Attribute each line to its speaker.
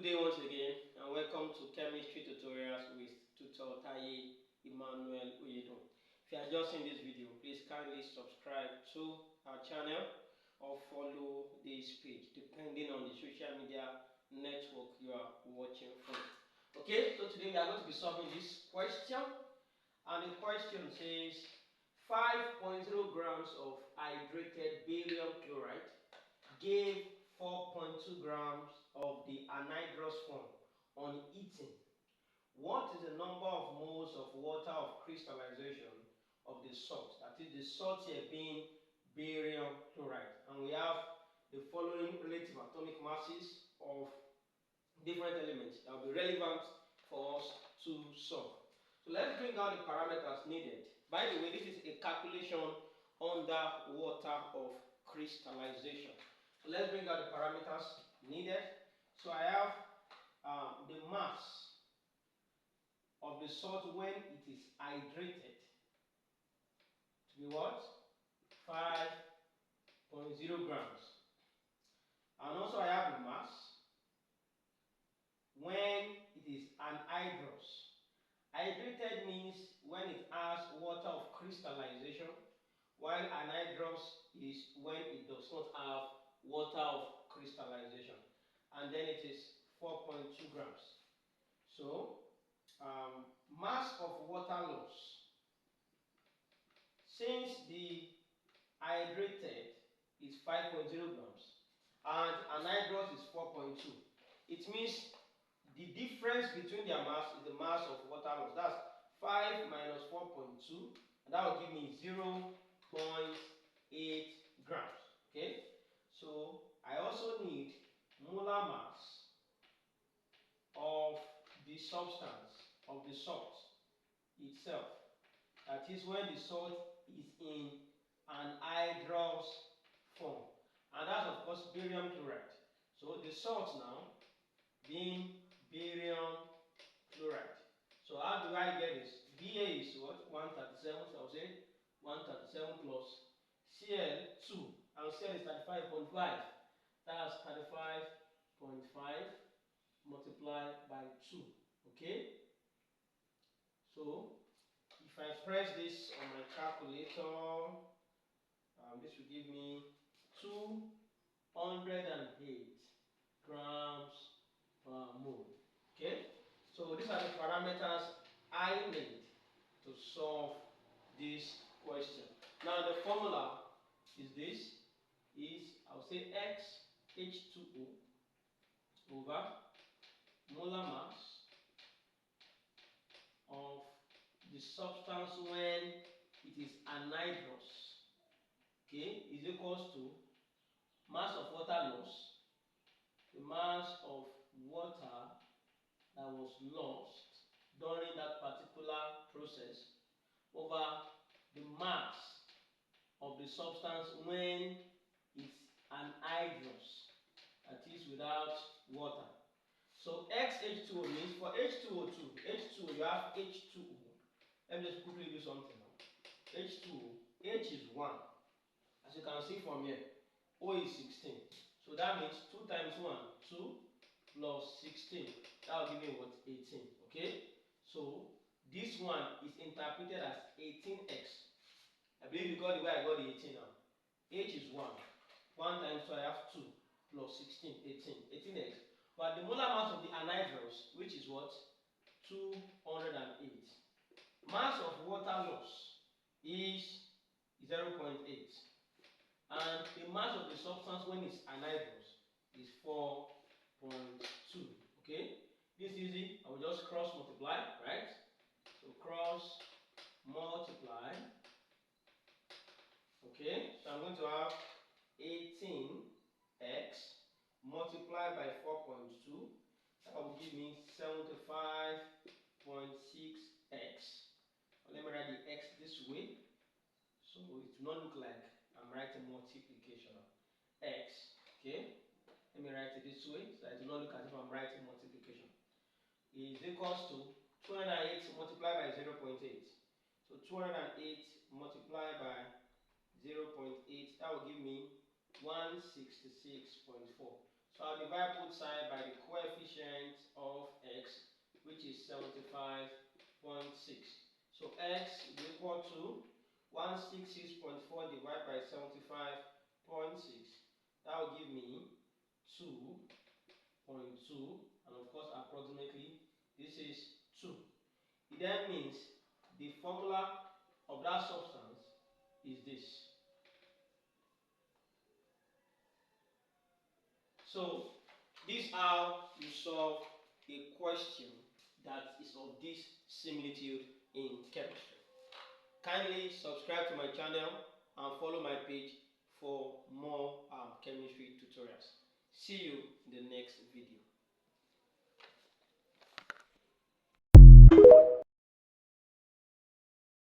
Speaker 1: day once again, and welcome to Chemistry Tutorials with Tutor Taye Emmanuel Oyedon. If you are just in this video, please kindly subscribe to our channel or follow this page depending on the social media network you are watching from. Okay, so today we are going to be solving this question, and the question says 5.0 grams of hydrated barium chloride gave 4.2 grams of the anhydrous form on heating. What is the number of moles of water of crystallization of the salt? That is the salt here being barium chloride. And we have the following relative atomic masses of different elements that will be relevant for us to solve. So let's bring out the parameters needed. By the way, this is a calculation under water of crystallization. So let's bring out the parameters needed. So I have the mass of the salt when it is hydrated to be what? 5.0 grams. And also I have the mass when it is anhydrous. Hydrated means when it has water of crystallization, while anhydrous is when it does not have water of crystallization, and then it is 4.2 grams. So mass of water loss, since the hydrated is 5.0 grams and anhydrous is 4.2, it means the difference between their mass is the mass of water loss. That's 5 minus 4.2, and that will give me 0.8 grams. Okay, so I also need molar mass of the substance of the salt itself. That is when the salt is in an anhydrous form, and that's of course barium chloride. So the salt now being barium chloride. So how do I get this? Ba is what? 137. So I'll say 137 plus Cl2, and Cl is 35.5. That's 35.5 multiplied by 2. Okay? So if I press this on my calculator, this will give me 208 grams per mole. Okay? So these are the parameters I need to solve this question. Now the formula is this, I'll say X H2O over molar mass of the substance when it is anhydrous, okay, is equals to mass of water loss, the mass of water that was lost during that particular process, over the mass of the substance when it's anhydrous, that is without water. So XH2O means for H2O2, H2O you have H2O. Let me just quickly do something now. H2O, H is 1. As you can see from here, O is 16. So that means 2 times 1, 2 plus 16. That will give me what? 18. Okay? So this one is interpreted as 18x. I believe you got the way I got the 18 now. H is 1. 1 times 2, I have 2 plus 16, 18. 18x. But the molar mass of the anhydrous, which is what? 208. Mass of water loss is 0.8. And the mass of the substance when it's anhydrous is 4.2. Okay? This is easy. I will just cross multiply, right? So cross multiply. Okay, so I'm going to have 18x multiplied by 4.2. That will give me 75.6x. Let me write the x this way, so it will not look like I'm writing multiplication. X, okay? Let me write it this way, so it will not look as if I'm writing multiplication. Is equals to 208 multiplied by 0.8. So 208 multiplied by 0.8, that will give me 166.4. So I'll divide both sides by the coefficient of x, which is 75.6. So x is equal to 166.4 divided by 75.6. That will give me 2.2, and of course approximately this is 2. It then means the formula of that substance is this. So this is how you solve a question that is of this similitude in chemistry. Kindly subscribe to my channel and follow my page for more chemistry tutorials. See you in the next video.